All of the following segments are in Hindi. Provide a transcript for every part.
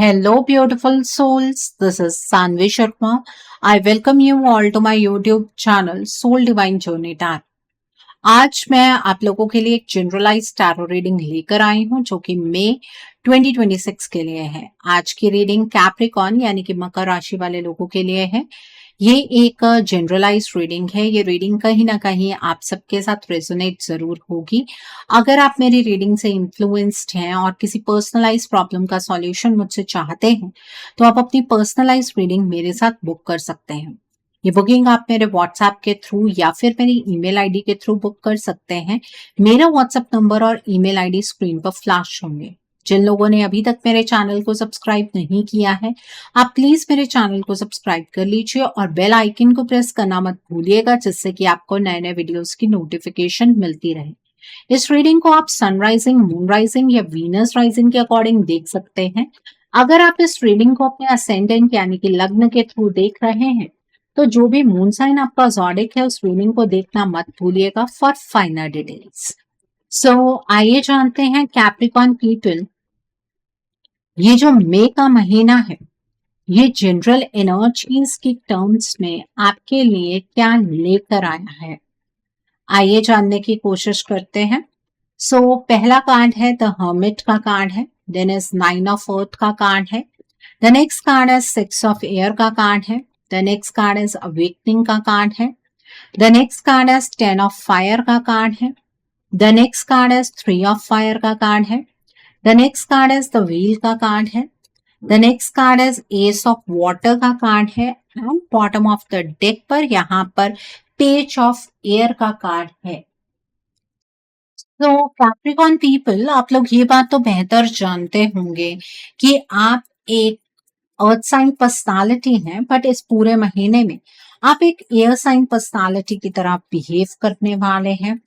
Hello, beautiful souls. This is Sanvi Sharma. I welcome you all to my YouTube channel Soul Divine Journey Tarot. आज मैं आप लोगों के लिए एक जनरलाइज टैरो रीडिंग लेकर आई हूं जो कि मई 2026 के लिए है। आज की रीडिंग कैप्रिकॉर्न यानी कि मकर राशि वाले लोगों के लिए है। ये एक जनरलाइज रीडिंग है। ये रीडिंग कहीं ना कहीं आप सबके साथ रेजोनेट जरूर होगी। अगर आप मेरी रीडिंग से इन्फ्लुएंस्ड हैं और किसी पर्सनलाइज प्रॉब्लम का सॉल्यूशन मुझसे चाहते हैं तो आप अपनी पर्सनलाइज रीडिंग मेरे साथ बुक कर सकते हैं। ये बुकिंग आप मेरे व्हाट्सएप के थ्रू या फिर मेरी ईमेल आईडी के थ्रू बुक कर सकते हैं। मेरा व्हाट्सएप नंबर और ईमेल आईडी स्क्रीन पर फ्लैश होंगे। जिन लोगों ने अभी तक मेरे चैनल को सब्सक्राइब नहीं किया है, आप प्लीज मेरे चैनल को सब्सक्राइब कर लीजिए और बेल आइकन को प्रेस करना मत भूलिएगा, जिससे कि आपको नए नए वीडियोस की नोटिफिकेशन मिलती रहे। इस रीडिंग को आप सनराइजिंग, मून राइजिंग या वीनस राइजिंग के अकॉर्डिंग देख सकते हैं। अगर आप इस रीडिंग को अपने असेंडेंट यानी कि लग्न के थ्रू देख रहे हैं तो जो भी मून साइन आपका ज़ोडिक है उस रीडिंग को देखना मत भूलिएगा फॉर फाइनल डिटेल्स। सो आइए जानते हैं कैप्रिकॉर्न पीपल, ये जो मई का महीना है ये जनरल एनर्जीज की टर्म्स में आपके लिए क्या लेकर आया है, आइए जानने की कोशिश करते हैं। सो पहला कार्ड है द हर्मिट का कार्ड है, देन इज 9 ऑफ अर्थ का कार्ड है, द नेक्स्ट कार्ड है 6 ऑफ एयर का कार्ड है, the next card is awakening का कार्ड है, the next card is 10 of fire का कार्ड है, the next card is 3 of fire का कार्ड है, the next card is the wheel का कार्ड है, the next card is ace of water का कार्ड है and bottom of the deck पर यहाँ पर पेज ऑफ एयर का कार्ड है। तो कैप्रिकॉर्न पीपल, आप लोग ये बात तो बेहतर जानते होंगे कि आप एक अर्थ साइन पर्सनालिटी है, बट इस पूरे महीने में आप एक एयर साइन पर्सनालिटी की तरह बिहेव करने वाले हैं।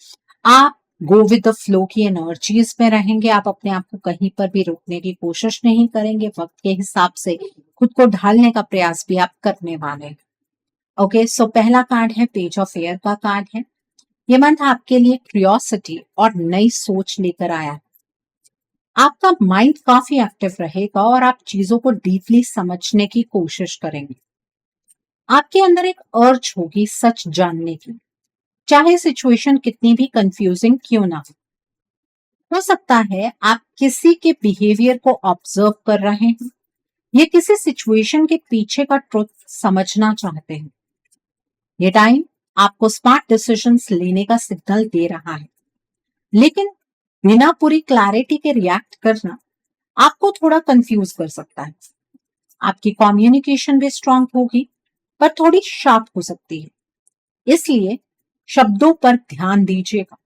आप गो विद द फ्लो की एनर्जीज में रहेंगे। आप अपने आप को कहीं पर भी रोकने की कोशिश नहीं करेंगे। वक्त के हिसाब से खुद को ढालने का प्रयास भी आप करने वाले हैं। ओके, सो पहला कार्ड है पेज ऑफ एयर का कार्ड है। ये मंथ आपके लिए क्यूरियोसिटी और नई सोच लेकर आया है। आपका माइंड काफी एक्टिव रहेगा और आप चीजों को डीपली समझने की कोशिश करेंगे। आपके अंदर एक अर्ज होगी सच जानने की, चाहे सिचुएशन कितनी भी कंफ्यूजिंग क्यों ना हो सकता है आप किसी के बिहेवियर को ऑब्जर्व कर रहे हैं, ये किसी सिचुएशन के पीछे का ट्रुथ समझना चाहते हैं। ये टाइम आपको स्मार्ट डिसीजंस लेने का सिग्नल दे रहा है, लेकिन बिना पूरी क्लैरिटी के रिएक्ट करना आपको थोड़ा कंफ्यूज कर सकता है। आपकी कम्युनिकेशन भी स्ट्रांग होगी पर थोड़ी शार्प हो सकती है, इसलिए शब्दों पर ध्यान दीजिएगा।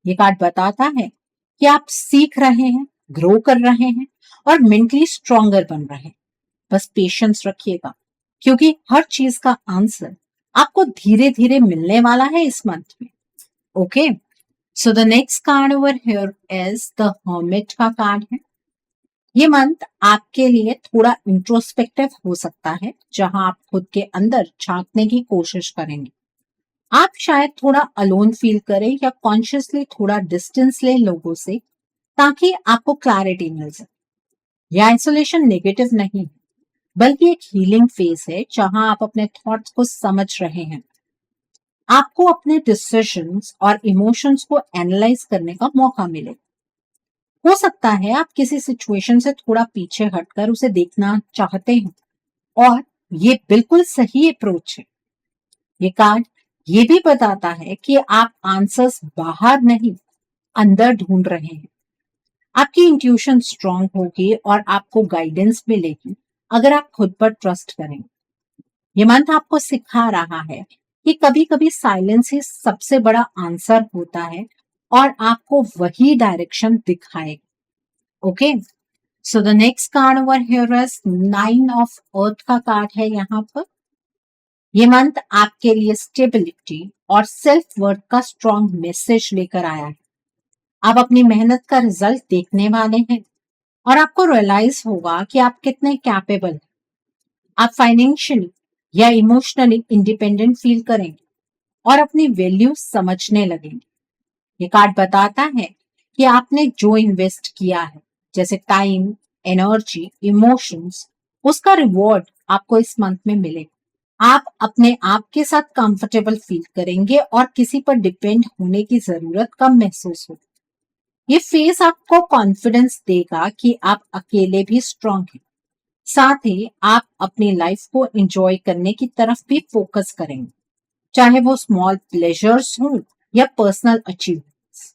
ये कार्ड बताता है कि आप सीख रहे हैं, ग्रो कर रहे हैं और मेंटली स्ट्रॉन्गर बन रहे हैं। बस पेशेंस रखिएगा, क्योंकि हर चीज का आंसर आपको धीरे धीरे मिलने वाला है इस मंथ में। Okay, so the next card over here is the hermit का कार्ड है। ये मंथ आपके लिए थोड़ा इंट्रोस्पेक्टिव हो सकता है, जहां आप खुद के अंदर झांकने की कोशिश करेंगे। आप शायद थोड़ा अलोन फील करें या कॉन्शियसली थोड़ा डिस्टेंस ले लोगों से, ताकि आपको क्लैरिटी मिल सके। यह आइसोलेशन नेगेटिव नहीं है, बल्कि एक हीलिंग फेज है जहां आप अपने थॉट्स को समझ रहे हैं। आपको अपने डिसीजंस और इमोशंस को एनालाइज करने का मौका मिले। हो सकता है आप किसी सिचुएशन से थोड़ा पीछे हटकर उसे देखना चाहते हैं, और ये बिल्कुल सही अप्रोच है। ये कार्ड ये भी बताता है कि आप आंसर्स बाहर नहीं, अंदर ढूंढ रहे हैं। आपकी इंट्यूशन स्ट्रांग होगी और आपको गाइडेंस मिलेगी अगर आप खुद पर ट्रस्ट करें। ये मंथ आपको सिखा रहा है कि कभी कभी साइलेंस ही सबसे बड़ा आंसर होता है और आपको वही डायरेक्शन दिखाएगा। Okay, so the next card over here is 9 of earth का कार्ड है। यहाँ पर ये मंथ आपके लिए स्टेबिलिटी और सेल्फ वर्थ का स्ट्रॉन्ग मैसेज लेकर आया है। आप अपनी मेहनत का रिजल्ट देखने वाले हैं और आपको रियलाइज होगा कि आप कितने कैपेबल हैं। आप फाइनेंशियली या इमोशनली इंडिपेंडेंट फील करेंगे और अपनी वैल्यू समझने लगेंगे। ये कार्ड बताता है कि आपने जो इन्वेस्ट किया है, जैसे टाइम, एनर्जी, इमोशंस, उसका रिवॉर्ड आपको इस मंथ में मिलेगा। आप अपने आप के साथ कंफर्टेबल फील करेंगे और किसी पर डिपेंड होने की जरूरत कम महसूस होगी। ये फेज आपको कॉन्फिडेंस देगा कि आप अकेले भी स्ट्रांग हैं। साथ ही आप अपनी लाइफ को एंजॉय करने की तरफ भी फोकस करेंगे, चाहे वो स्मॉल प्लेजर्स हो या पर्सनल अचीवमेंट्स।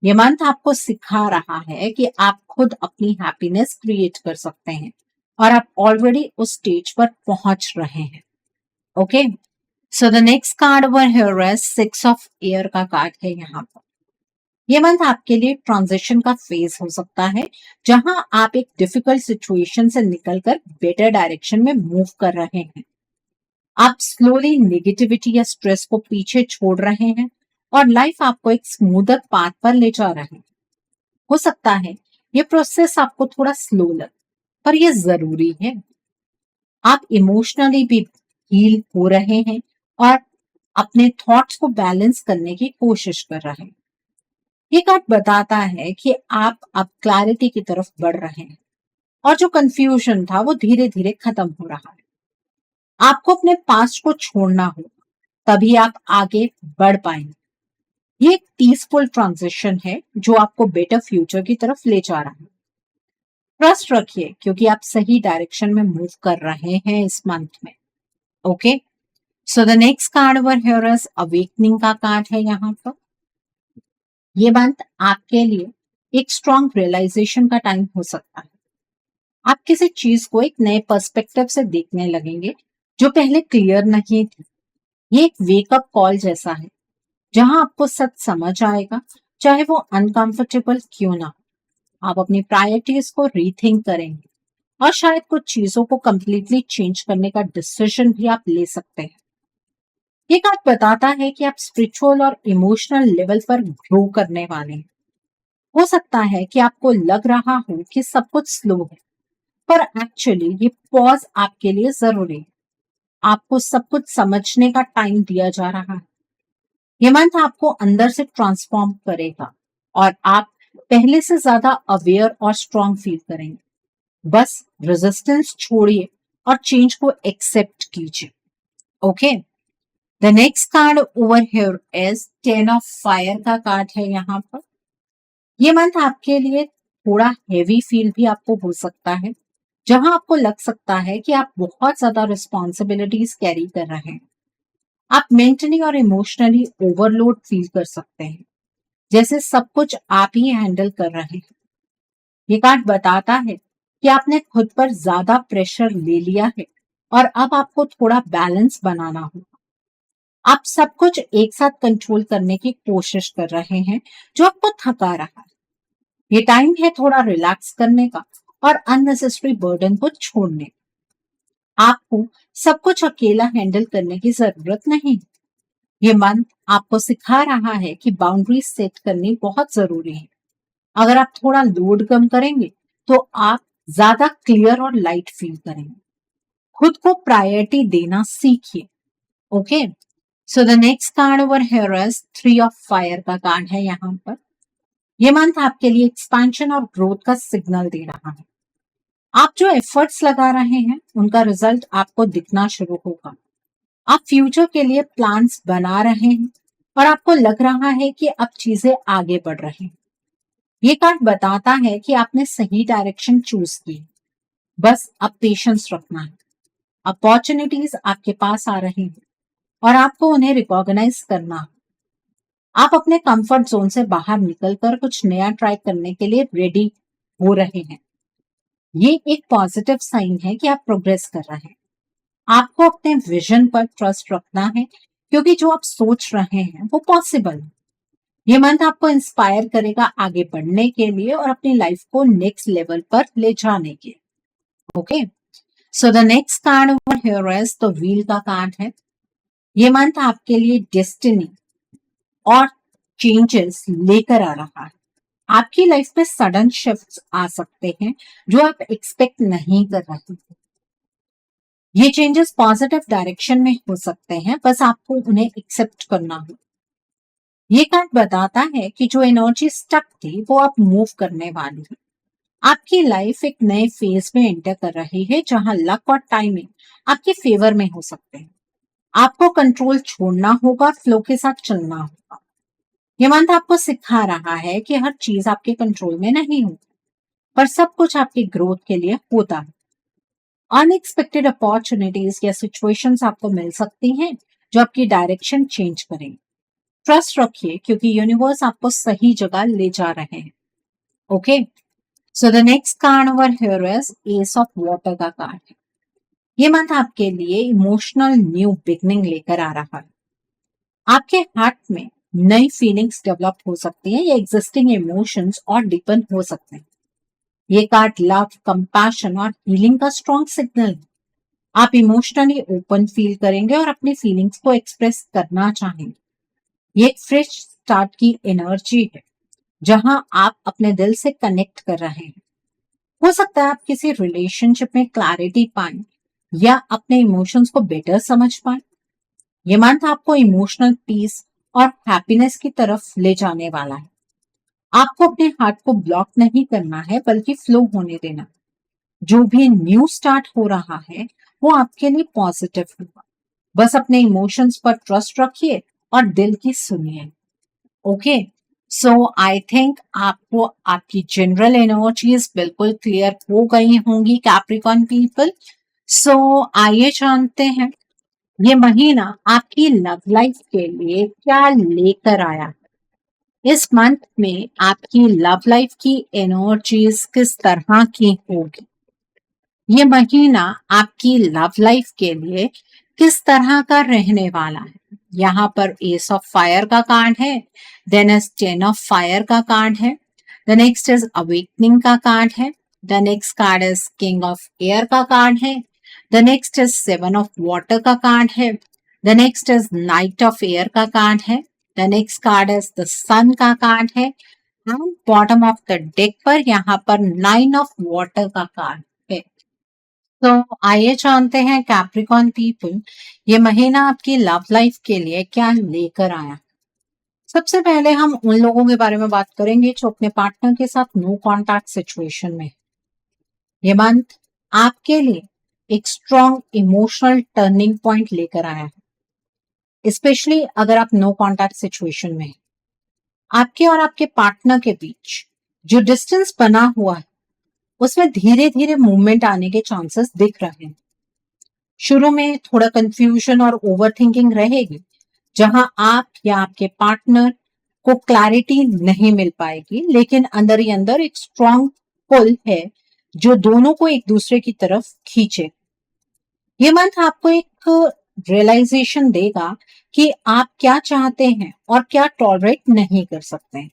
ये मंथ आपको सिखा रहा है कि आप खुद अपनी हैप्पीनेस क्रिएट कर सकते हैं और आप ऑलरेडी उस स्टेज पर पहुंच रहे हैं। Okay, so the next card over here is 6 of air का कार्ड है यहाँ पर। ये मंथ आपके लिए ट्रांजिशन का फेज हो सकता है, जहां आप एक डिफिकल्ट सिचुएशन से निकलकर बेटर डायरेक्शन में मूव कर रहे हैं। आप स्लोली नेगेटिविटी या स्ट्रेस को पीछे छोड़ रहे हैं और लाइफ आपको एक स्मूदर पाथ पर ले जा रहे हैं। हो सकता है ये प्रोसेस आपको थोड़ा स्लो लगे, पर ये जरूरी है। आप इमोशनली भी हील हो रहे हैं और अपने थॉट्स को बैलेंस करने की कोशिश कर रहे हैं। ये कार्ड बताता है कि आप अब क्लैरिटी की तरफ बढ़ रहे हैं और जो कंफ्यूजन था वो धीरे धीरे खत्म हो रहा है। आपको अपने पास्ट को छोड़ना होगा, तभी आप आगे बढ़ पाएंगे। ये एक पीसफुल ट्रांजिशन है जो आपको बेटर फ्यूचर की तरफ ले जा रहा है। ट्रस्ट रखिए क्योंकि आप सही डायरेक्शन में मूव कर रहे हैं इस मंथ में। Okay, so the next card over here is awakening का कार्ड है यहाँ पर। ये मंथ आपके लिए एक स्ट्रॉन्ग रियलाइजेशन का टाइम हो सकता है। आप किसी चीज को एक नए पर्सपेक्टिव से देखने लगेंगे जो पहले क्लियर नहीं थी। ये एक वेकअप कॉल जैसा है जहां आपको सच समझ आएगा, चाहे वो अनकंफर्टेबल क्यों ना हो। आप अपनी प्रायोरिटीज को रीथिंक करेंगे और शायद कुछ चीजों को कंप्लीटली चेंज करने का डिसीजन भी आप ले सकते हैं। ये कार्ड बताता है कि आप स्पिरिचुअल और इमोशनल लेवल पर ग्रो करने वाले हैं। हो सकता है कि आपको लग रहा हो कि सब कुछ स्लो है, पर एक्चुअली ये पॉज आपके लिए जरूरी है। आपको सब कुछ समझने का टाइम दिया जा रहा है। ये मंथ आपको अंदर से ट्रांसफॉर्म करेगा और आप पहले से ज्यादा अवेयर और स्ट्रांग फील करेंगे। बस रेजिस्टेंस छोड़िए और चेंज को एक्सेप्ट कीजिए। Okay, the next card over here is 10 of fire का कार्ड है यहाँ पर। ये मंथ आपके लिए थोड़ा हेवी फील भी आपको हो सकता है, जहां आपको लग सकता है कि आप बहुत ज्यादा रिस्पॉन्सिबिलिटीज कैरी कर रहे हैं। आप मेंटली और इमोशनली ओवरलोड फील कर सकते हैं, जैसे सब कुछ आप ही हैंडल कर रहे हैं। ये कार्ड बताता है कि आपने खुद पर ज्यादा प्रेशर ले लिया है और अब आपको थोड़ा बैलेंस बनाना होगा। आप सब कुछ एक साथ कंट्रोल करने की कोशिश कर रहे हैं, जो आपको थका रहा है। ये टाइम है थोड़ा रिलैक्स करने का और अननेसेसरी बर्डन को छोड़ने का। आपको सब कुछ अकेला हैंडल करने की जरूरत नहीं। ये मंथ आपको सिखा रहा है कि बाउंड्री सेट करनी बहुत जरूरी है। अगर आप थोड़ा लोड कम करेंगे तो आप ज्यादा क्लियर और लाइट फील करेंगे। खुद को प्रायोरिटी देना सीखिए। Okay, so the next card over here is 3 of fire का कार्ड है यहाँ पर। ये मंथ आपके लिए एक्सपेंशन और ग्रोथ का सिग्नल दे रहा है। आप जो एफर्ट्स लगा रहे हैं उनका रिजल्ट आपको दिखना शुरू होगा। आप फ्यूचर के लिए प्लान्स बना रहे हैं और आपको लग रहा है कि अब चीजें आगे बढ़ रही हैं। ये कार्ड बताता है कि आपने सही डायरेक्शन चूज की, बस अब पेशेंस रखना है। अपॉर्चुनिटीज आपके पास आ रही हैं और आपको उन्हें रिकॉग्नाइज करना है। आप अपने कंफर्ट जोन से बाहर निकलकर कुछ नया ट्राई करने के लिए रेडी हो रहे हैं। ये एक पॉजिटिव साइन है कि आप प्रोग्रेस कर रहे हैं। आपको अपने विजन पर ट्रस्ट रखना है क्योंकि जो आप सोच रहे हैं वो पॉसिबल है। ये मंथ आपको इंस्पायर करेगा आगे बढ़ने के लिए और अपनी लाइफ को नेक्स्ट लेवल पर ले जाने के। Okay, so the next card over here is the wheel का कार्ड है। ये मंथ आपके लिए डेस्टिनी और चेंजेस लेकर आ रहा है। आपकी लाइफ में सडन शिफ्ट्स आ सकते हैं जो आप एक्सपेक्ट नहीं कर रहे थे। ये चेंजेस पॉजिटिव डायरेक्शन में हो सकते हैं, बस आपको उन्हें एक्सेप्ट करना हो। ये कार्ड बताता है कि जो एनर्जी स्टक थी वो अब मूव करने वाली है। आपकी लाइफ एक नए फेज में एंटर कर रही है जहां लक और टाइमिंग आपके फेवर में हो सकते हैं। आपको कंट्रोल छोड़ना होगा, फ्लो के साथ चलना होगा। ये मंथ आपको सिखा रहा है कि हर चीज आपके कंट्रोल में नहीं होती, पर सब कुछ आपकी ग्रोथ के लिए होता है। अनएक्सपेक्टेड अपॉर्चुनिटीज या सिचुएशंस आपको मिल सकती हैं जो आपकी डायरेक्शन चेंज करेंगे। ट्रस्ट रखिए क्योंकि यूनिवर्स आपको सही जगह ले जा रहे हैं। Okay, so the next card over here is ace of water का कार्ड है। ये मंथ आपके लिए इमोशनल न्यू बिगनिंग लेकर आ रहा है। आपके हार्ट में नई फीलिंग्स डेवलप हो सकती हैं या एग्जिस्टिंग इमोशंस और डीपन हो सकते हैं। ये कार्ड लव, कंपैशन और हीलिंग का स्ट्रॉन्ग सिग्नल है। आप इमोशनली ओपन फील करेंगे और अपनी फीलिंग्स को एक्सप्रेस करना चाहेंगे। ये एक फ्रेश स्टार्ट की एनर्जी है जहां आप अपने दिल से कनेक्ट कर रहे हैं। हो सकता है आप किसी रिलेशनशिप में क्लैरिटी पाएं या अपने इमोशंस को बेटर समझ पाएं। ये मंथ आपको इमोशनल पीस और हैप्पीनेस की तरफ ले जाने वाला है। आपको अपने हार्ट को ब्लॉक नहीं करना है बल्कि फ्लो होने देना। जो भी न्यू स्टार्ट हो रहा है वो आपके लिए पॉजिटिव होगा। बस अपने इमोशंस पर ट्रस्ट रखिए और दिल की सुनिए। ओके, सो आई थिंक आपको आपकी जनरल एनर्जीज बिल्कुल क्लियर हो गई होंगी कैप्रिकॉर्न पीपल। सो आइए जानते हैं ये महीना आपकी लव लाइफ के लिए क्या लेकर आया। इस मंथ में आपकी लव लाइफ की एनर्जीज किस तरह की होगी। ये महीना आपकी लव लाइफ के लिए किस तरह का रहने वाला है। यहाँ पर एस ऑफ फायर का कार्ड है, देन इज 10 ऑफ फायर का कार्ड है, द नेक्स्ट इज अवेकनिंग का कार्ड है, the next card is king of air का कार्ड है, the next is 7 of water का कार्ड है, the next is knight of air का कार्ड है, the next card is the sun का कार्ड है, and bottom of the deck पर यहाँ पर 9 ऑफ वाटर का कार्ड है। तो आइए जानते हैं कैप्रिकॉर्न पीपल ये महीना आपकी लव लाइफ के लिए क्या लेकर आया। सबसे पहले हम उन लोगों के बारे में बात करेंगे जो अपने पार्टनर के साथ नो कॉन्टैक्ट सिचुएशन में है। ये मंथ आपके लिए एक स्ट्रॉन्ग इमोशनल टर्निंग पॉइंट लेकर आया है, स्पेशली अगर आप नो कॉन्टैक्ट सिचुएशन में हैं। आपके और आपके पार्टनर के बीच जो डिस्टेंस बना हुआ है उसमें धीरे धीरे मूवमेंट आने के चांसेस दिख रहे हैं। शुरू में थोड़ा कंफ्यूजन और ओवरथिंकिंग रहेगी जहां आप या आपके पार्टनर को क्लैरिटी नहीं मिल पाएगी, लेकिन अंदर ही अंदर एक स्ट्रॉन्ग पुल है जो दोनों को एक दूसरे की तरफ खींचे। ये मंथ आपको एक रियलाइजेशन देगा कि आप क्या चाहते हैं और क्या टॉलरेट नहीं कर सकते हैं।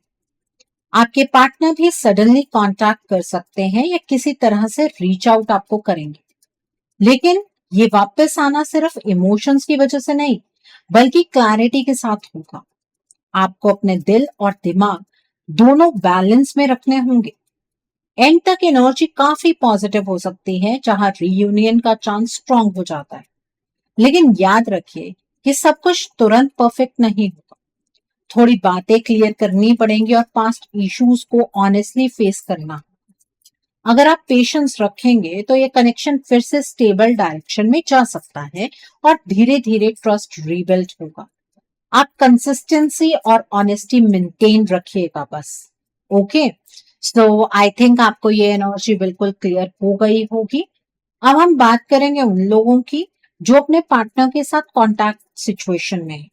आपके पार्टनर भी सडनली कांटेक्ट कर सकते हैं या किसी तरह से रीच आउट आपको करेंगे, लेकिन ये वापस आना सिर्फ इमोशंस की वजह से नहीं बल्कि क्लैरिटी के साथ होगा। आपको अपने दिल और दिमाग दोनों बैलेंस में रखने होंगे। एंड तक एनर्जी काफी पॉजिटिव हो सकती है जहां रीयूनियन का चांस स्ट्रांग हो जाता है, लेकिन याद रखिए कि सब कुछ तुरंत परफेक्ट नहीं होगा। थोड़ी बातें क्लियर करनी पड़ेंगी और पास्ट इश्यूज को ऑनेस्टली फेस करना। अगर आप पेशेंस रखेंगे तो ये कनेक्शन फिर से स्टेबल डायरेक्शन में जा सकता है और धीरे धीरे ट्रस्ट रीबिल्ड होगा। आप कंसिस्टेंसी और ऑनेस्टी मेंटेन रखिएगा बस। ओके, सो आई थिंक आपको ये एनर्जी बिल्कुल क्लियर हो गई होगी। अब हम बात करेंगे उन लोगों की जो अपने पार्टनर के साथ कॉन्टैक्ट सिचुएशन में है।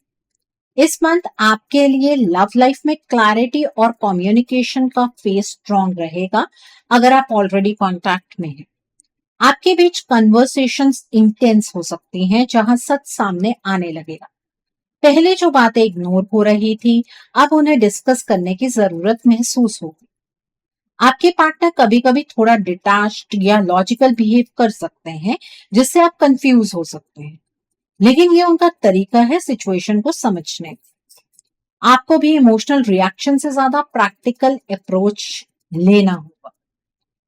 इस मंथ आपके लिए लव लाइफ में क्लैरिटी और कम्युनिकेशन का फेस स्ट्रॉन्ग रहेगा। अगर आप ऑलरेडी कॉन्टैक्ट में हैं, आपके बीच कन्वर्सेशंस इंटेंस हो सकती हैं जहां सच सामने आने लगेगा। पहले जो बातें इग्नोर हो रही थी अब उन्हें डिस्कस करने की जरूरत महसूस होगी। आपके पार्टनर कभी कभी थोड़ा डिटैच्ड या लॉजिकल बिहेव कर सकते हैं जिससे आप कंफ्यूज हो सकते हैं, लेकिन ये उनका तरीका है सिचुएशन को समझने का। आपको भी इमोशनल रिएक्शन से ज्यादा प्रैक्टिकल अप्रोच लेना होगा।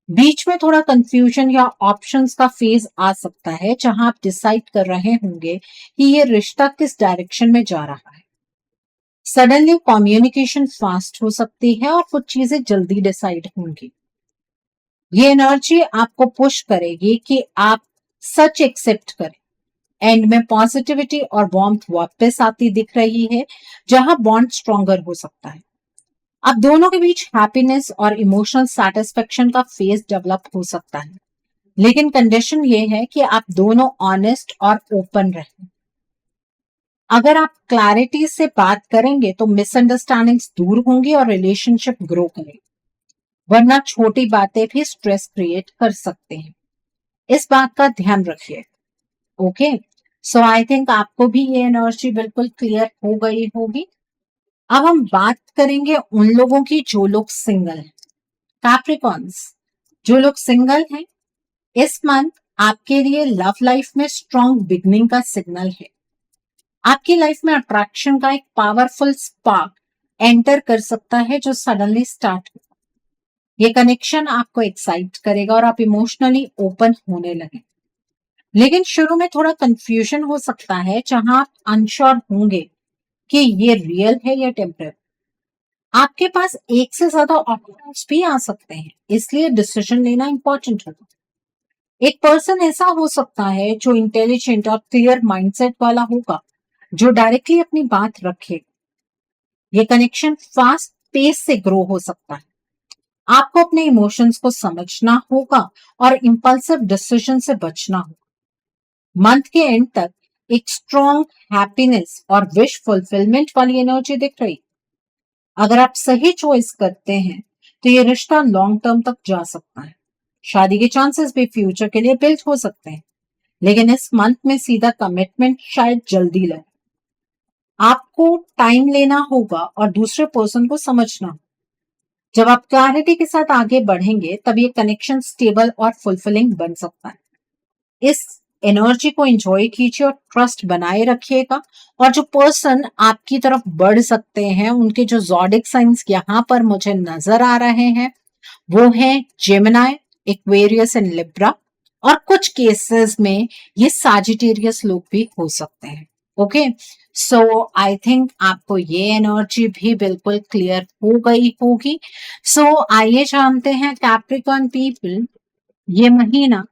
बीच में थोड़ा कंफ्यूजन या ऑप्शंस का फेज आ सकता है जहां आप डिसाइड कर रहे होंगे कि ये रिश्ता किस डायरेक्शन में जा रहा है। सडनली कम्युनिकेशन फास्ट हो सकती है और कुछ चीजें जल्दी डिसाइड होंगी। ये एनर्जी आपको पुश करेगी कि आप सच एक्सेप्ट करें। एंड में पॉजिटिविटी और वार्मथ वापस आती दिख रही है, जहां बॉन्ड स्ट्रॉन्गर हो सकता है। अब दोनों के बीच हैप्पीनेस और इमोशनल सेटिस्फेक्शन का फेज डेवलप हो सकता है, लेकिन कंडीशन ये है कि आप दोनों ऑनेस्ट और ओपन रहें। अगर आप क्लैरिटी से बात करेंगे तो मिसअंडरस्टैंडिंग्स दूर होंगी और रिलेशनशिप ग्रो करेगी, वरना छोटी बातें भी स्ट्रेस क्रिएट कर सकते हैं। इस बात का ध्यान रखिए। ओके, सो आई थिंक आपको भी ये एनर्जी बिल्कुल क्लियर हो गई होगी। अब हम बात करेंगे उन लोगों की जो लोग सिंगल हैं, कैप्रिकॉन्स। जो लोग सिंगल हैं, इस मंथ आपके लिए लव लाइफ में स्ट्रॉन्ग बिगनिंग का सिग्नल है। आपकी लाइफ में अट्रैक्शन का एक पावरफुल स्पार्क एंटर कर सकता है जो सडनली स्टार्ट हो। ये कनेक्शन आपको एक्साइट करेगा और आप इमोशनली ओपन होने लगे। लेकिन शुरू में थोड़ा कंफ्यूजन हो सकता है, जहां आप अनश्योर होंगे कि ये रियल है या टेम्पररी। आपके पास एक से ज्यादा ऑप्शंस भी आ सकते हैं, इसलिए डिसीजन लेना इंपॉर्टेंट होगा। एक पर्सन ऐसा हो सकता है जो इंटेलिजेंट और क्लियर माइंडसेट वाला होगा, जो डायरेक्टली अपनी बात रखे। ये कनेक्शन फास्ट पेस से ग्रो हो सकता है। आपको अपने इमोशंस को समझना होगा और इंपल्सिव डिसीजन से बचना होगा। मंथ के एंड तक एक स्ट्रॉन्ग हैप्पीनेस और विश फुलफिलमेंट वाली एनर्जी दिख रही। अगर आप सही चॉइस करते हैं तो ये रिश्ता लॉन्ग टर्म तक जा सकता है। शादी के चांसेस भी फ्यूचर के लिए बिल्ड हो सकते हैं, लेकिन इस मंथ में सीधा कमिटमेंट शायद जल्दी लगे। आपको टाइम लेना होगा और दूसरे पर्सन को समझना होगा। जब आप क्लैरिटी के साथ आगे बढ़ेंगे तब ये कनेक्शन स्टेबल और फुलफिलिंग बन सकता है। इस एनर्जी को एंजॉय कीजिए और ट्रस्ट बनाए रखिएगा। और जो पर्सन आपकी तरफ बढ़ सकते हैं, उनके जो ज़ोडिक साइंस यहाँ पर मुझे नजर आ रहे हैं, वो हैं जेमिनाई, एक्वेरियस एंड लिब्रा। और कुछ केसेस में ये साजिटेरियस लोग भी हो सकते हैं। ओके, सो आई थिंक आपको ये एनर्जी भी बिल्कुल क्लियर हो गई होगी। सो आइए जानते हैं कैप्रिकॉर्न पीपल, ये महीना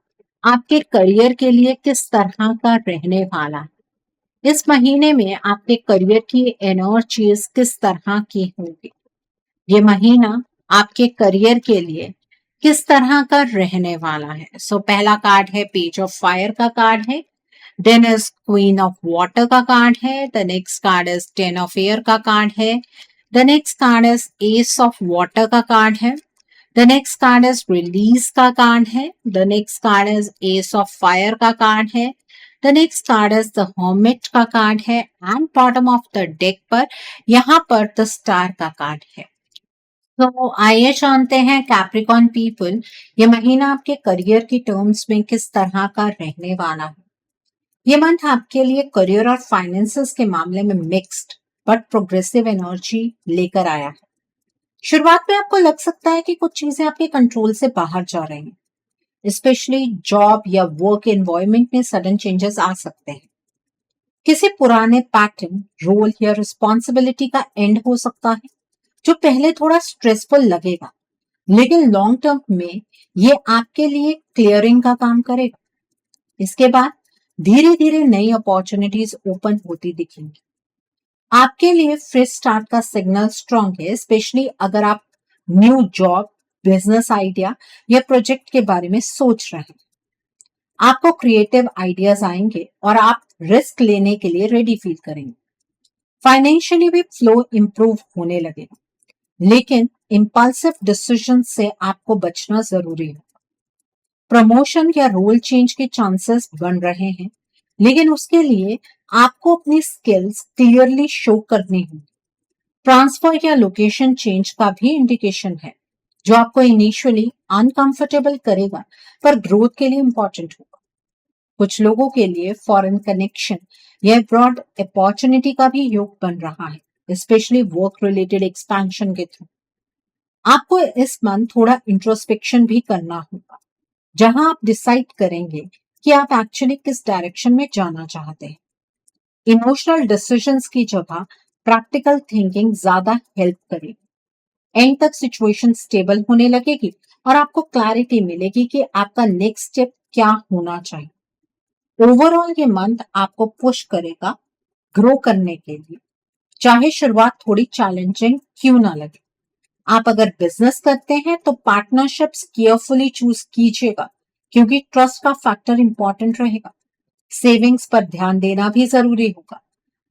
आपके करियर के लिए किस तरह का रहने वाला है। इस महीने में आपके करियर की एनर्जीज किस तरह की होगी। ये महीना आपके करियर के लिए किस तरह का रहने वाला है। सो पहला कार्ड है पेज ऑफ फायर का कार्ड है, then is queen of water का कार्ड है, the next card is ten of air का कार्ड है, the next card is ace of water का कार्ड है, the next card is release का कार्ड है, the next card is ace of fire का कार्ड है, the next card is the hermit का कार्ड है, and bottom of the deck पर यहाँ पर द स्टार का कार्ड है। तो आइए जानते हैं कैप्रिकॉर्न पीपल, ये महीना आपके करियर की टर्म्स में किस तरह का रहने वाला है। ये मंथ आपके लिए करियर और फाइनेंसेस के मामले में मिक्स्ड बट प्रोग्रेसिव एनर्जी लेकर आया है। शुरुआत में आपको लग सकता है कि कुछ चीजें आपके कंट्रोल से बाहर जा रही हैं, स्पेशली जॉब या वर्क एनवायरनमेंट में सडन चेंजेस आ सकते हैं। किसी पुराने पैटर्न, रोल या रिस्पॉन्सिबिलिटी का एंड हो सकता है, जो पहले थोड़ा स्ट्रेसफुल लगेगा, लेकिन लॉन्ग टर्म में ये आपके लिए क्लियरिंग का काम करेगा। इसके बाद धीरे धीरे नई अपॉर्चुनिटीज ओपन होती दिखेंगी। आपके लिए फ्रेश स्टार्ट का सिग्नल स्ट्रांग है, स्पेशली अगर आप न्यू जॉब, बिजनेस आइडिया या प्रोजेक्ट के बारे में सोच रहे हैं। आपको क्रिएटिव आइडियाज आएंगे और आप रिस्क लेने के लिए रेडी फील करेंगे। फाइनेंशियली भी फ्लो इंप्रूव होने लगेगा, लेकिन इंपल्सिव डिसीजन से आपको बचना जरूरी है। प्रमोशन या रोल चेंज के चांसेस बन रहे हैं, लेकिन उसके लिए आपको अपनी स्किल्स क्लियरली शो करनी होगी। ट्रांसफर या लोकेशन चेंज का भी इंडिकेशन है, जो आपको इनिशियली अनकंफर्टेबल करेगा पर ग्रोथ के लिए इंपॉर्टेंट होगा। कुछ लोगों के लिए फॉरेन कनेक्शन या ब्रॉड अपॉर्चुनिटी का भी योग बन रहा है, स्पेशली वर्क रिलेटेड एक्सपेंशन के थ्रू। आपको इस मंथ थोड़ा इंट्रोस्पेक्शन भी करना होगा, जहां आप डिसाइड करेंगे कि आप एक्चुअली किस डायरेक्शन में जाना चाहते हैं। इमोशनल डिसीजंस की जगह प्रैक्टिकल थिंकिंग ज्यादा हेल्प करेगी। एंड तक सिचुएशन स्टेबल होने लगेगी और आपको क्लैरिटी मिलेगी कि आपका नेक्स्ट स्टेप क्या होना चाहिए। ओवरऑल ये मंथ आपको पुश करेगा ग्रो करने के लिए, चाहे शुरुआत थोड़ी चैलेंजिंग क्यों ना लगे। आप अगर बिजनेस करते हैं तो पार्टनरशिप्स केयरफुली चूज कीजिएगा, क्योंकि ट्रस्ट का फैक्टर इंपॉर्टेंट रहेगा। सेविंग्स पर ध्यान देना भी जरूरी होगा।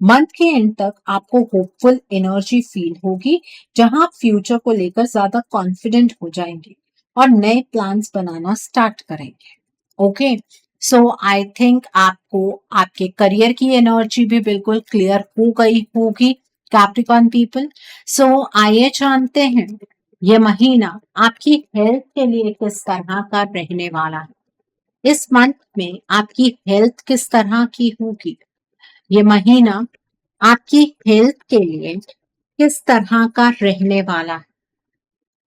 मंथ के एंड तक आपको होपफुल एनर्जी फील होगी, जहां आप फ्यूचर को लेकर ज्यादा कॉन्फिडेंट हो जाएंगे और नए प्लान्स बनाना स्टार्ट करेंगे। ओके, सो आई थिंक आपको आपके करियर की एनर्जी भी बिल्कुल क्लियर हो गई होगी कैप्रिकॉर्न पीपल। सो आइए जानते हैं ये महीना आपकी हेल्थ के लिए किस तरह का रहने वाला है। इस मंथ में आपकी हेल्थ किस तरह की होगी, ये महीना आपकी हेल्थ के लिए किस तरह का रहने वाला है।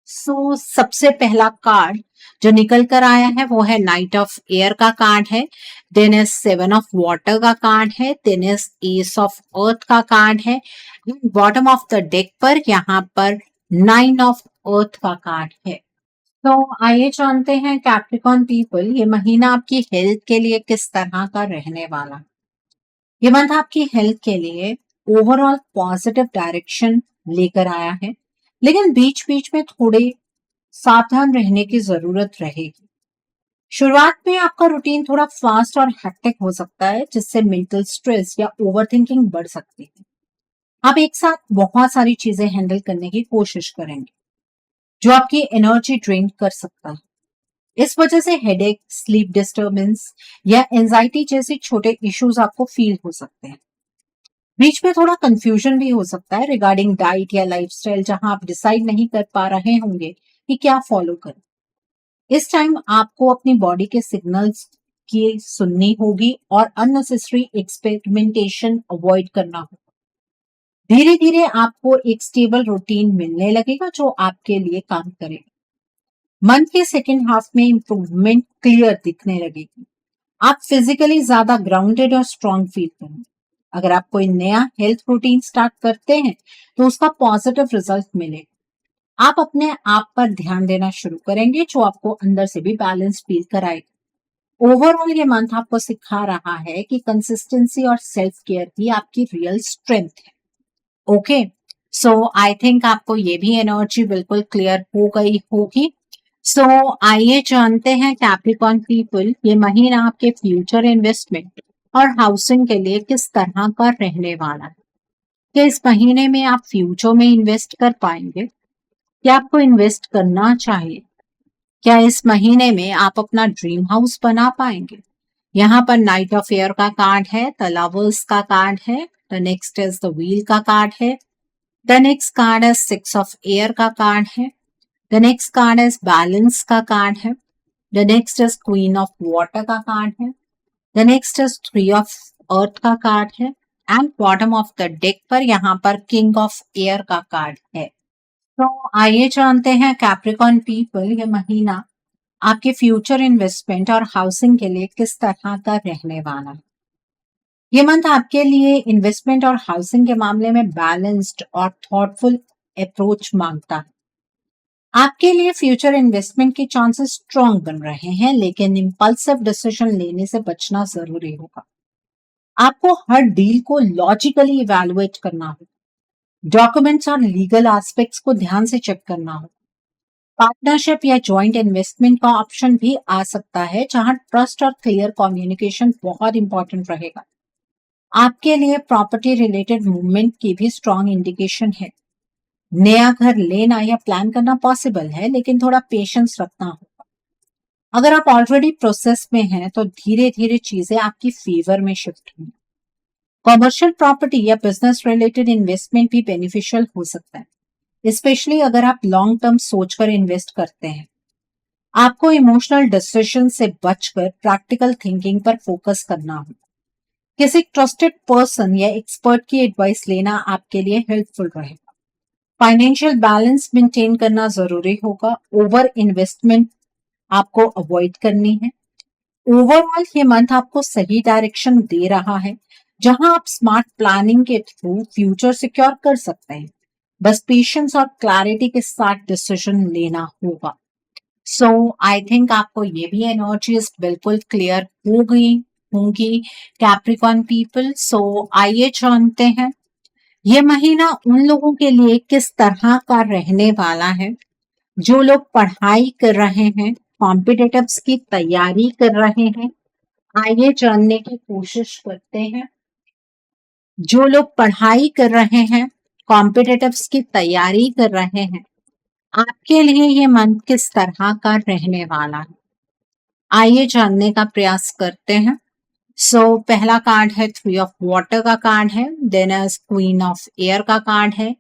सबसे पहला कार्ड जो निकल कर आया है वो है नाइट ऑफ एयर का कार्ड है, देन इज 7 ऑफ वाटर का कार्ड है, then is ace of earth का कार्ड है। बॉटम ऑफ द डेक पर यहाँ पर 9 ऑफ अर्थ का कार्ड है। तो आइए जानते हैं कैप्रिकॉर्न पीपल ये महीना आपकी हेल्थ के लिए किस तरह का रहने वाला है। ये मंथ आपकी हेल्थ के लिए ओवरऑल पॉजिटिव डायरेक्शन लेकर आया है, लेकिन बीच बीच में थोड़े सावधान रहने की जरूरत रहेगी। शुरुआत में आपका रूटीन थोड़ा फास्ट और हेक्टिक हो सकता है, जिससे मेंटल स्ट्रेस या ओवरथिंकिंग बढ़ सकती है। आप एक साथ बहुत सारी चीजें हैंडल करने की कोशिश करेंगे, जो आपकी एनर्जी ड्रेन कर सकता है। इस वजह से हेडेक, स्लीप डिस्टर्बेंस या एंजाइटी जैसे छोटे इश्यूज आपको फील हो सकते हैं। बीच में थोड़ा कंफ्यूजन भी हो सकता है रिगार्डिंग डाइट या लाइफस्टाइल, जहां आप डिसाइड नहीं कर पा रहे होंगे कि क्या फॉलो करें। इस टाइम आपको अपनी बॉडी के सिग्नल्स की सुननी होगी और अननेसेसरी एक्सपेरिमेंटेशन अवॉइड करना होगा। धीरे धीरे आपको एक स्टेबल रूटीन मिलने लगेगा जो आपके लिए काम करेगा। मंथ के सेकेंड हाफ में इंप्रूवमेंट क्लियर दिखने लगेगी। आप फिजिकली ज्यादा ग्राउंडेड और स्ट्रांग फील करेंगे। अगर आप कोई नया हेल्थ रूटीन स्टार्ट करते हैं तो उसका पॉजिटिव रिजल्ट मिलेगा। आप अपने आप पर ध्यान देना शुरू करेंगे, जो आपको अंदर से भी बैलेंस फील कराएगा। ओवरऑल ये मंथ आपको सिखा रहा है कि कंसिस्टेंसी और सेल्फ केयर ही आपकी रियल स्ट्रेंथ है। ओके, सो आई थिंक आपको ये भी एनर्जी बिल्कुल क्लियर हो गई होगी। सो आइए जानते हैं कैप्रिकॉर्न पीपल ये महीना आपके फ्यूचर इन्वेस्टमेंट और हाउसिंग के लिए किस तरह का रहने वाला है। क्या इस महीने में आप फ्यूचर में इन्वेस्ट कर पाएंगे? क्या आपको इन्वेस्ट करना चाहिए? क्या इस महीने में आप अपना ड्रीम हाउस बना पाएंगे? यहाँ पर नाइट ऑफ एयर का कार्ड है, द लवर्स का कार्ड है, the next is the wheel का कार्ड है, द नेक्स्ट कार्ड है 6 ऑफ एयर का कार्ड है, the next card is balance का कार्ड है, the next is queen of water का कार्ड है, the next is 3 of earth का कार्ड है and bottom of the deck पर यहाँ पर किंग ऑफ एयर का कार्ड है। तो आइए जानते हैं कैप्रिकॉर्न पीपल ये महीना आपके फ्यूचर इन्वेस्टमेंट और हाउसिंग के लिए किस तरह का रहने वाला है। ये मंथ आपके लिए इन्वेस्टमेंट और हाउसिंग के मामले में बैलेंस्ड और थॉटफुल अप्रोच मांगता है। आपके लिए फ्यूचर इन्वेस्टमेंट के चांसेस स्ट्रॉन्ग बन रहे हैं, लेकिन इंपल्सिव डिसीजन लेने से बचना जरूरी होगा। आपको हर डील को लॉजिकली इवैल्यूएट करना होगा, डॉक्यूमेंट्स और लीगल एस्पेक्ट्स को ध्यान से चेक करना होगा। पार्टनरशिप या जॉइंट इन्वेस्टमेंट का ऑप्शन भी आ सकता है, जहां ट्रस्ट और क्लियर कम्युनिकेशन बहुत इंपॉर्टेंट रहेगा। आपके लिए प्रॉपर्टी रिलेटेड मूवमेंट की भी स्ट्रॉन्ग इंडिकेशन है। नया घर लेना या प्लान करना पॉसिबल है, लेकिन थोड़ा पेशेंस रखना होगा। अगर आप ऑलरेडी प्रोसेस में हैं तो धीरे धीरे चीजें आपकी फेवर में शिफ्ट होंगी। कमर्शियल प्रॉपर्टी या बिजनेस रिलेटेड इन्वेस्टमेंट भी बेनिफिशियल हो सकता है, स्पेशली अगर आप लॉन्ग टर्म सोचकर इन्वेस्ट करते हैं। आपको इमोशनल डिसीजन से बचकर प्रैक्टिकल थिंकिंग पर फोकस करना होगा। किसी ट्रस्टेड पर्सन या एक्सपर्ट की एडवाइस लेना आपके लिए हेल्पफुल रहेगा। फाइनेंशियल बैलेंस मेंटेन करना जरूरी होगा। ओवर इन्वेस्टमेंट आपको अवॉइड करनी है। ओवरऑल ये मंथ आपको सही डायरेक्शन दे रहा है, जहां आप स्मार्ट प्लानिंग के थ्रू फ्यूचर सिक्योर कर सकते हैं। बस पेशेंस और क्लैरिटी के साथ डिसीजन लेना होगा। सो आई थिंक आपको ये भी एनर्जीज बिल्कुल क्लियर हो गई होंगी कैप्रिकॉर्न पीपल। सो आइए जानते हैं ये महीना उन लोगों के लिए किस तरह का रहने वाला है जो लोग पढ़ाई कर रहे हैं, कॉम्पिटिटिव्स की तैयारी कर रहे हैं। आइए जानने की कोशिश करते हैं। जो लोग पढ़ाई कर रहे हैं, कॉम्पिटिटिव्स की तैयारी कर रहे हैं, आपके लिए ये मंथ किस तरह का रहने वाला है, आइए जानने का प्रयास करते हैं। पहला कार्ड है थ्री ऑफ वाटर का कार्ड है, then is queen of air का कार्ड है,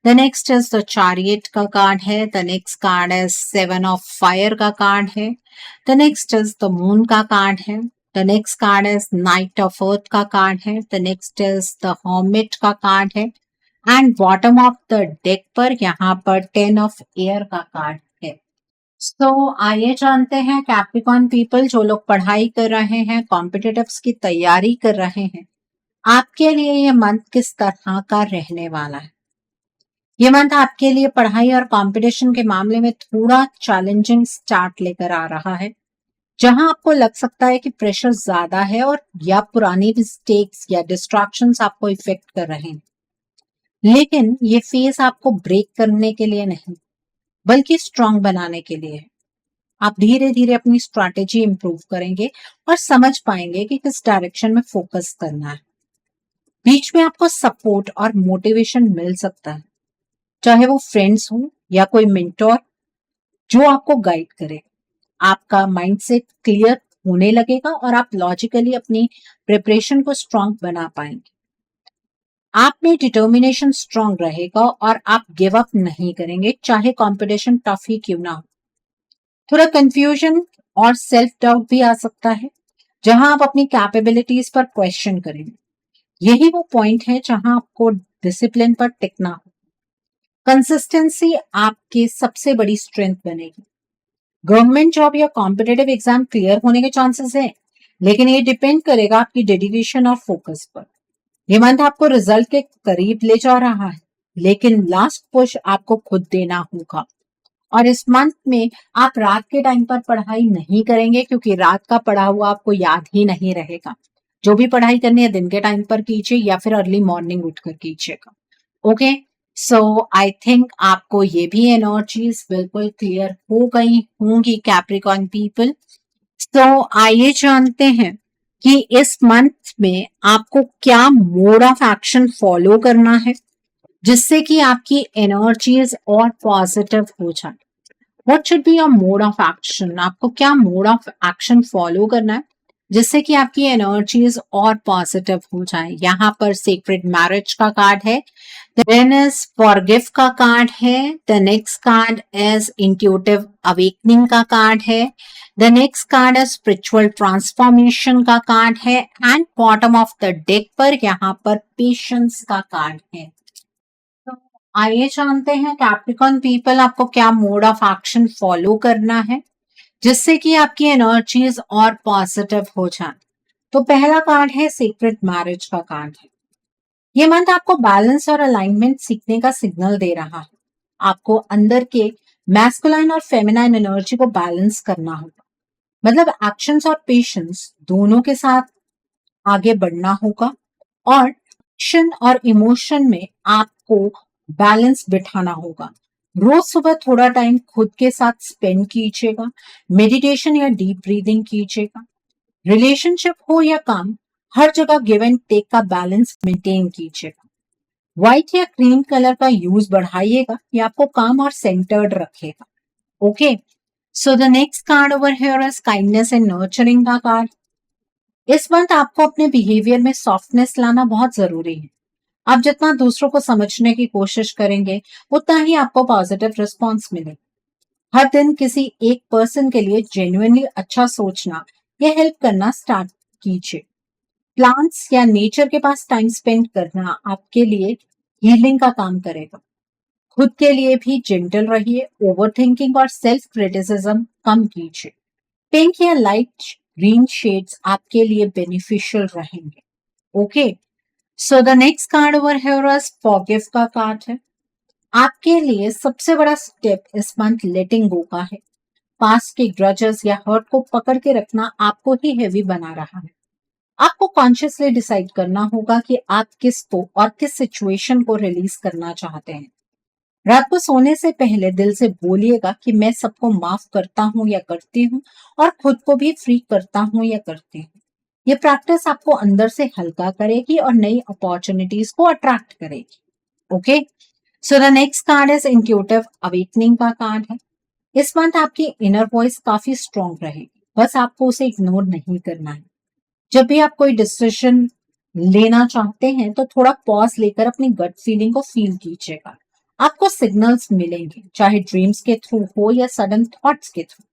the next is the chariot का कार्ड है, the next card is seven of fire का कार्ड है, the next is the moon का कार्ड है, the next card is knight of earth का कार्ड है, the next is the hermit का कार्ड है, and bottom of the deck पर यहाँ पर टेन ऑफ एयर का कार्ड है। आइए जानते हैं कैप्रिकॉर्न पीपल जो लोग पढ़ाई कर रहे हैं, कॉम्पिटिटिव्स की तैयारी कर रहे हैं, आपके लिए ये मंथ किस तरह का रहने वाला है। ये मंथ आपके लिए पढ़ाई और कंपटीशन के मामले में थोड़ा चैलेंजिंग स्टार्ट लेकर आ रहा है, जहां आपको लग सकता है कि प्रेशर ज्यादा है और या पुरानी मिस्टेक्स या डिस्ट्रैक्शंस आपको इफेक्ट कर रहे हैं। लेकिन ये फेज आपको ब्रेक करने के लिए नहीं, बल्कि स्ट्रांग बनाने के लिए है। आप धीरे धीरे अपनी स्ट्रैटेजी इंप्रूव करेंगे और समझ पाएंगे कि किस डायरेक्शन में फोकस करना है। बीच में आपको सपोर्ट और मोटिवेशन मिल सकता है, चाहे वो फ्रेंड्स हो या कोई मेंटोर जो आपको गाइड करे। आपका माइंडसेट क्लियर होने लगेगा और आप लॉजिकली अपनी प्रिपरेशन को स्ट्रांग बना पाएंगे। आप में डिटर्मिनेशन स्ट्रांग रहेगा और आप गिव अप नहीं करेंगे, चाहे कंपटीशन टफ ही क्यों ना हो। थोड़ा कंफ्यूजन और सेल्फ डाउट भी आ सकता है, जहां आप अपनी कैपेबिलिटीज पर क्वेश्चन करेंगे। यही वो पॉइंट है जहां आपको डिसिप्लिन पर टिकना हो। कंसिस्टेंसी आपकी सबसे बड़ी स्ट्रेंथ बनेगी। गवर्नमेंट जॉब या कॉम्पिटेटिव एग्जाम क्लियर होने के चांसेस है, लेकिन ये डिपेंड करेगा आपकी डेडिकेशन और फोकस पर। ये मंथ आपको रिजल्ट के करीब ले जा रहा है, लेकिन लास्ट पुश आपको खुद देना होगा। और इस मंथ में आप रात के टाइम पर पढ़ाई नहीं करेंगे, क्योंकि रात का पढ़ा हुआ आपको याद ही नहीं रहेगा। जो भी पढ़ाई करनी है दिन के टाइम पर कीजिए या फिर अर्ली मॉर्निंग उठकर कीजिएगा। ओके, आई थिंक आपको ये भी एनर्जीज बिल्कुल क्लियर हो गई होंगी कैप्रिकॉर्न पीपल। आइए जानते हैं कि इस मंथ में आपको क्या मोड ऑफ एक्शन फॉलो करना है जिससे कि आपकी एनर्जीज और पॉजिटिव हो जाए। What should be your mode of action, आपको क्या मोड ऑफ एक्शन फॉलो करना है जिससे कि आपकी एनर्जीज और पॉजिटिव हो जाए। यहाँ पर सीक्रेट मैरिज का कार्ड है, देन इज फॉरगिव का कार्ड है, the next card is intuitive awakening का कार्ड है, the next card is spiritual transformation का कार्ड है, and bottom of the deck पर यहाँ पर पेशेंस का कार्ड है। आइए जानते हैं कैप्रिकॉर्न पीपल आपको क्या मोड ऑफ एक्शन फॉलो करना है जिससे कि आपकी एनर्जीज और पॉजिटिव हो जाए। तो पहला कार्ड है सीक्रेट मैरिज का कार्ड है। ये मंथ आपको बैलेंस और अलाइनमेंट सीखने का सिग्नल दे रहा है। आपको अंदर के मैस्कुलाइन और फेमिनाइन एनर्जी को बैलेंस करना होगा, मतलब एक्शंस और पेशेंस दोनों के साथ आगे बढ़ना होगा, और एक्शन और इमोशन में आपको बैलेंस बिठाना होगा। रोज सुबह थोड़ा टाइम खुद के साथ स्पेंड कीजिएगा, मेडिटेशन या डीप ब्रीदिंग कीजिएगा। रिलेशनशिप हो या काम, हर जगह गिव एंड टेक का बैलेंस मेंटेन कीजिएगा। व्हाइट या क्रीम कलर का यूज बढ़ाइएगा, ये आपको काम और सेंटर्ड रखेगा। Okay, the next card over here is kindness and nurturing का कार्ड। इस मंथ आपको अपने बिहेवियर में सॉफ्टनेस लाना बहुत जरूरी है। आप जितना दूसरों को समझने की कोशिश करेंगे, उतना ही आपको पॉजिटिव रिस्पॉन्स मिलेगा। हर दिन किसी एक पर्सन के लिए जेन्युइनली अच्छा सोचना या हेल्प करना स्टार्ट कीजिए। प्लांट्स या नेचर के पास टाइम स्पेंड करना आपके लिए हीलिंग का काम करेगा। खुद के लिए भी जेंटल रहिए, ओवर थिंकिंग और सेल्फ क्रिटिसिज्म कम कीजिए। पिंक या लाइट ग्रीन शेड्स आपके लिए बेनिफिशियल रहेंगे। Okay, the next card over here is forgive का कार्ड है। आपके लिए सबसे बड़ा स्टेप इस मंथ लेटिंग गो का है। पास्ट के ग्रजेस या हर्ट को पकड़ के रखना आपको ही हैवी बना रहा है। आपको कॉन्शियसली डिसाइड करना होगा कि आप किस को और किस सिचुएशन को रिलीज करना चाहते हैं। रात को सोने से पहले दिल से बोलिएगा कि मैं सबको माफ करता हूँ या करती हूँ और खुद को भी फ्री करता हूँ या करती हूँ। ये प्रैक्टिस आपको अंदर से हल्का करेगी और नई अपॉर्चुनिटीज को अट्रैक्ट करेगी। Okay, so the next card is intuitive awakening का कार्ड है। इस मंथ आपकी इनर वॉइस काफी स्ट्रांग रहेगी, बस आपको उसे इग्नोर नहीं करना है। जब भी आप कोई डिसीजन लेना चाहते हैं तो थोड़ा पॉज लेकर अपनी गट फीलिंग को फील कीजिएगा। आपको सिग्नल्स मिलेंगे, चाहे ड्रीम्स के थ्रू हो या सडन थॉट्स के थ्रू।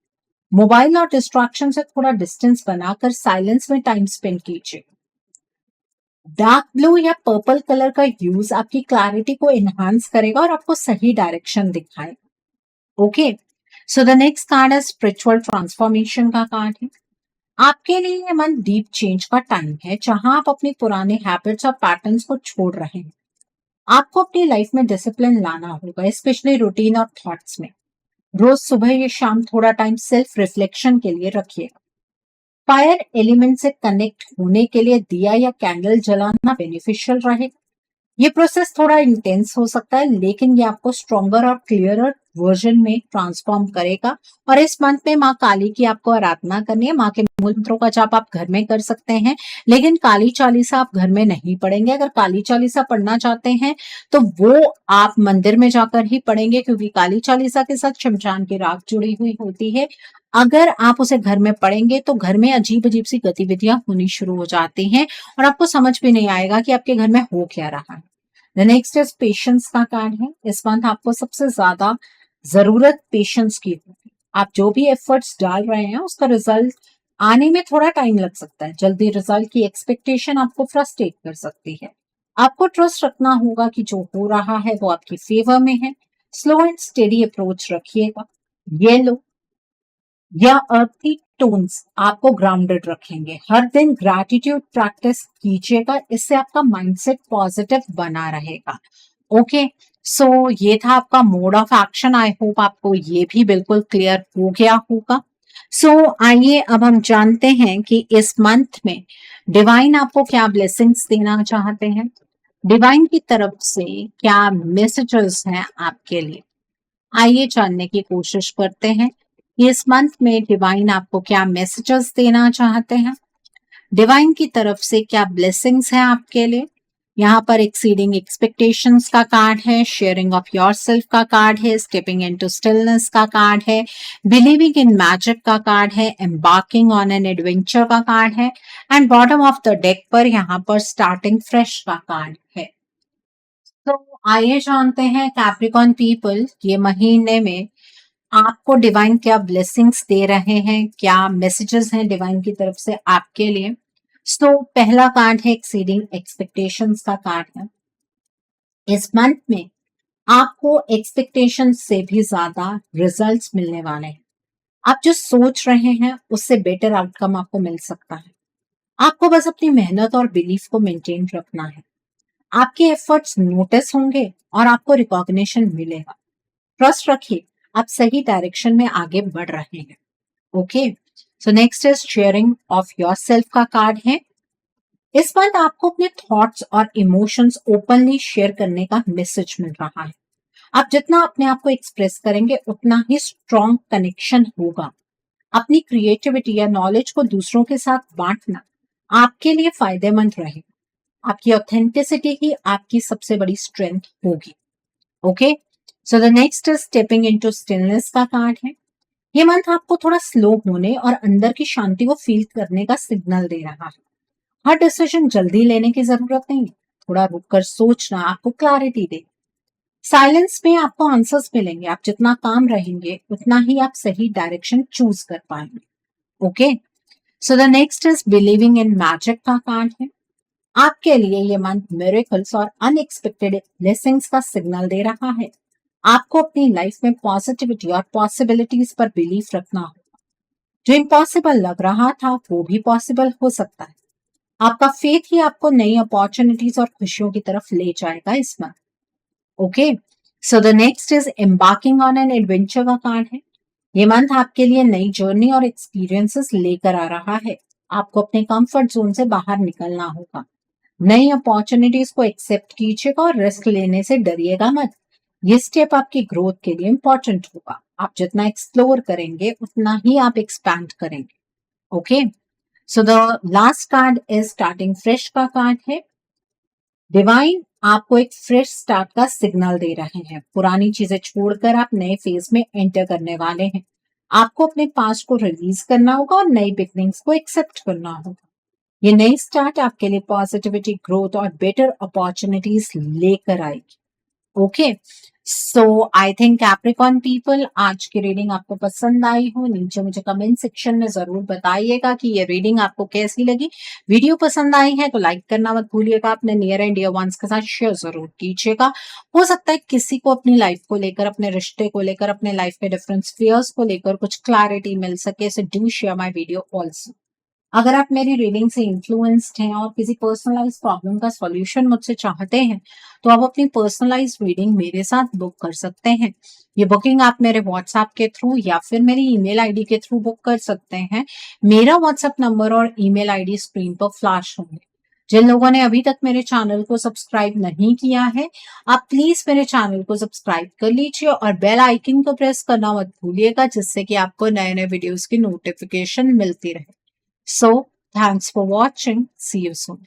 मोबाइल और डिस्ट्रैक्शन से थोड़ा डिस्टेंस बनाकर साइलेंस में टाइम स्पेंड कीजिए। डार्क ब्लू या पर्पल कलर का यूज आपकी क्लैरिटी को एनहांस करेगा और आपको सही डायरेक्शन दिखाएगा। Okay, so the next card है स्पिरिचुअल ट्रांसफॉर्मेशन का कार्ड है। आपके लिए ये मंथ डीप चेंज का टाइम है, जहां आप अपने पुराने हैबिट्स और पैटर्न्स को छोड़ रहे हैं। आपको अपनी लाइफ में डिसिप्लिन लाना होगा, स्पेशली रूटीन और थॉट्स में। रोज सुबह या शाम थोड़ा टाइम सेल्फ रिफ्लेक्शन के लिए रखिएगा। फायर एलिमेंट से कनेक्ट होने के लिए दिया या कैंडल जलाना बेनिफिशियल रहेगा। ये प्रोसेस थोड़ा इंटेंस हो सकता है, लेकिन ये आपको स्ट्रॉन्गर और क्लियरर वर्जन में ट्रांसफॉर्म करेगा। और इस मंथ में माँ काली की आपको आराधना करनी है। माँ के मूल मंत्रों का जाप आप घर में कर सकते हैं, लेकिन काली चालीसा आप घर में नहीं पढ़ेंगे। अगर काली चालीसा पढ़ना चाहते हैं तो वो आप मंदिर में जाकर ही पढ़ेंगे, क्योंकि काली चालीसा के साथ शमशान की राख जुड़ी हुई होती है। अगर आप उसे घर में पढ़ेंगे तो घर में अजीब अजीब सी गतिविधियां होनी शुरू हो जाती हैं और आपको समझ भी नहीं आएगा कि आपके घर में हो क्या रहा है। नेक्स्ट इज पेशेंस का कार्ड है। इस मंथ आपको सबसे ज्यादा जरूरत पेशेंस की होगी। आप जो भी एफर्ट्स डाल रहे हैं उसका रिजल्ट आने में थोड़ा टाइम लग सकता है। जल्दी रिजल्ट की एक्सपेक्टेशन आपको फ्रस्ट्रेट कर सकती है। आपको ट्रस्ट रखना होगा कि जो हो रहा है वो आपकी फेवर में है। स्लो एंड स्टेडी अप्रोच रखिएगा। येलो या अर्थी टोन्स आपको ग्राउंडेड रखेंगे। हर दिन ग्रैटिट्यूड प्रैक्टिस कीजिएगा, इससे आपका माइंडसेट पॉजिटिव बना रहेगा। ओके, सो ये था आपका mode of action. I hope आपको ये भी बिल्कुल क्लियर हो गया होगा। सो आइए अब हम जानते हैं कि इस मंथ में डिवाइन आपको क्या ब्लेसिंग्स देना चाहते हैं। डिवाइन की तरफ से क्या मैसेजेस हैं आपके लिए, आइए जानने की कोशिश करते हैं। इस मंथ में डिवाइन आपको क्या मैसेजेस देना चाहते हैं, डिवाइन की तरफ से क्या ब्लेसिंग्स हैं आपके लिए। यहाँ पर एक्सीडिंग एक्सपेक्टेशंस का कार्ड है, शेयरिंग ऑफ योरसेल्फ का कार्ड है, स्टेपिंग इनटू स्टिलनेस का कार्ड है, बिलीविंग इन मैजिक का कार्ड है, एम्बार्किंग ऑन एन एडवेंचर का कार्ड है, and bottom of the deck पर यहाँ पर स्टार्टिंग फ्रेश का कार्ड है। तो आइए जानते हैं कैप्रिकॉर्न पीपल ये महीने में आपको डिवाइन क्या ब्लेसिंग्स दे रहे हैं, क्या मैसेजेस हैं डिवाइन की तरफ से आपके लिए। सो पहला कार्ड है एक्सीडिंग एक्सपेक्टेशंस का कार्ड है। इस मंथ में आपको एक्सपेक्टेशन से भी ज्यादा रिजल्ट्स मिलने वाले हैं। आप जो सोच रहे हैं उससे बेटर आउटकम आपको मिल सकता है। आपको बस अपनी मेहनत और बिलीफ को मेंटेन रखना है। आपके एफर्ट्स नोटिस होंगे और आपको रिकॉग्निशन मिलेगा। ट्रस्ट रखिए, आप सही डायरेक्शन में आगे बढ़ रहे हैं। Okay, so next is sharing of yourself का कार्ड है। इस मंथ आपको अपने थॉट्स और इमोशंस ओपनली शेयर करने का मैसेज मिल रहा है। आप जितना अपने आप को एक्सप्रेस करेंगे उतना ही स्ट्रॉन्ग कनेक्शन होगा। अपनी क्रिएटिविटी या नॉलेज को दूसरों के साथ बांटना आपके लिए फायदेमंद रहेगा। आपकी ऑथेंटिसिटी ही आपकी सबसे बड़ी स्ट्रेंथ होगी। Okay, so the next is stepping into stillness का कार्ड है। ये मंथ आपको थोड़ा स्लो होने और अंदर की शांति को फील करने का सिग्नल दे रहा है। हर डिसीजन जल्दी लेने की जरूरत नहीं है, थोड़ा रुककर सोचना आपको क्लैरिटी दे। साइलेंस में आपको आंसर्स मिलेंगे। आप जितना काम रहेंगे उतना ही आप सही डायरेक्शन चूज कर पाएंगे। Okay, so the next is believing in magic का कार्ड है। आपके लिए ये मंथ मिरेकल्स और अनएक्सपेक्टेड ब्लेसिंग्स का सिग्नल दे रहा है। आपको अपनी लाइफ में पॉजिटिविटी और पॉसिबिलिटीज पर बिलीफ रखना होगा। जो इम्पॉसिबल लग रहा था वो भी पॉसिबल हो सकता है। आपका फेथ ही आपको नई अपॉर्चुनिटीज और खुशियों की तरफ ले जाएगा इस month. Okay, so the next is embarking on an adventure का कार्ड है। ये मंथ आपके लिए नई जर्नी और एक्सपीरियंसेस लेकर आ रहा है। आपको अपने कंफर्ट जोन से बाहर निकलना होगा। नई अपॉर्चुनिटीज को एक्सेप्ट कीजिएगा और रिस्क लेने से डरिएगा मत। ये स्टेप आपकी ग्रोथ के लिए इंपॉर्टेंट होगा। आप जितना एक्सप्लोर करेंगे उतना ही आप एक्सपैंड करेंगे। Okay, so the last card is starting fresh का कार्ड है। डिवाइन आपको एक फ्रेश स्टार्ट का सिग्नल दे रहे हैं। पुरानी चीजें छोड़कर आप नए फेज में एंटर करने वाले हैं। आपको अपने पास्ट को रिलीज करना होगा और नई बिगनिंग्स को एक्सेप्ट करना होगा। ये नई स्टार्ट आपके लिए पॉजिटिविटी, ग्रोथ और बेटर अपॉर्चुनिटीज लेकर आएगी। Okay, so I think Capricorn people, आज की रीडिंग आपको पसंद आई हो। नीचे मुझे कमेंट सेक्शन में जरूर बताइएगा कि ये रीडिंग आपको कैसी लगी। वीडियो पसंद आई है तो लाइक करना मत भूलिएगा। अपने नियर एंड डियर वंस के साथ शेयर जरूर कीजिएगा। हो सकता है किसी को अपनी लाइफ को लेकर, अपने रिश्ते को लेकर, अपने लाइफ के डिफरेंट स्फीयर्स को लेकर कुछ क्लैरिटी मिल सके। So do share my video also. अगर आप मेरी रीडिंग से इन्फ्लुएंस्ड हैं और किसी पर्सनलाइज प्रॉब्लम का सॉल्यूशन मुझसे चाहते हैं तो आप अपनी पर्सनलाइज रीडिंग मेरे साथ बुक कर सकते हैं। ये बुकिंग आप मेरे व्हाट्सएप के थ्रू या फिर मेरी ईमेल आईडी के थ्रू बुक कर सकते हैं। मेरा व्हाट्सएप नंबर और ईमेल आईडी स्क्रीन पर फ्लैश होंगे। जिन लोगों ने अभी तक मेरे चैनल को सब्सक्राइब नहीं किया है, आप प्लीज मेरे चैनल को सब्सक्राइब कर लीजिए और बेल आइकन को प्रेस करना मत भूलिएगा, जिससे कि आपको नए नए वीडियोस की नोटिफिकेशन मिलती रहे। So, thanks for watching. See you soon.